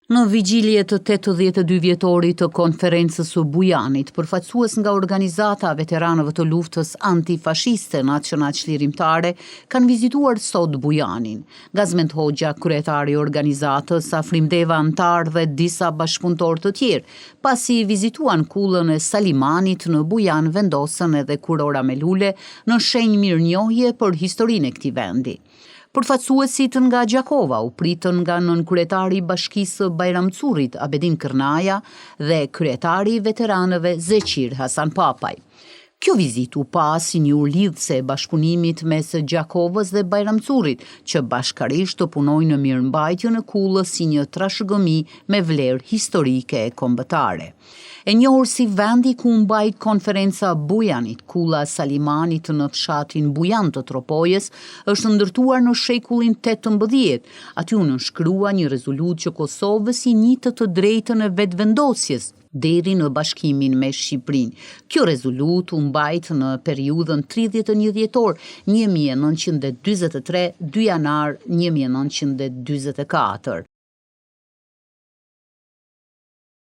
Në vigjilje të 82 vjetorit të konferencës së Bujanit, përfaqësues nga organizata veteranëve të luftës antifashiste nacional-çlirimtare kanë vizituar sot Bujanin. Gazmend Hoxha, kryetari i organizatës, Afrim Deva antar dhe disa bashkëpunëtorë të tjerë, pasi vizituan kullën e Salimanit në Bujan, vendosën edhe kurora me lule në shenjë mirënjohje për historinë e këtij vendi. Përfaqësuesit nga Gjakova u pritën nga nënkryetari i Bashkisë Bajramcurit Abedin Kërnaja dhe kryetari i veteranëve Zeqir Hasan Papaj. Kjo vizitë u pa si një urlidhse e bashkëpunimit mes Gjakovës dhe Bajramcurit, që bashkarisht të punojnë në mirëmbajtjen e kullës si një trashëgimi me vlerë historike e kombëtare. E njohur si vendi ku mbajt konferenca Bujanit, kulla Salimanit në fshatin Bujan të Tropojës, është ndërtuar në shekullin 18. Aty u nënshkrua një rezolutë që Kosovës i njitët të drejtën e vetëvendosjes deri në bashkimin me Shqipërinë. Kjo rezolutë u mbajt në periudhën 31 dhjetor 1943, 2 janar 1944.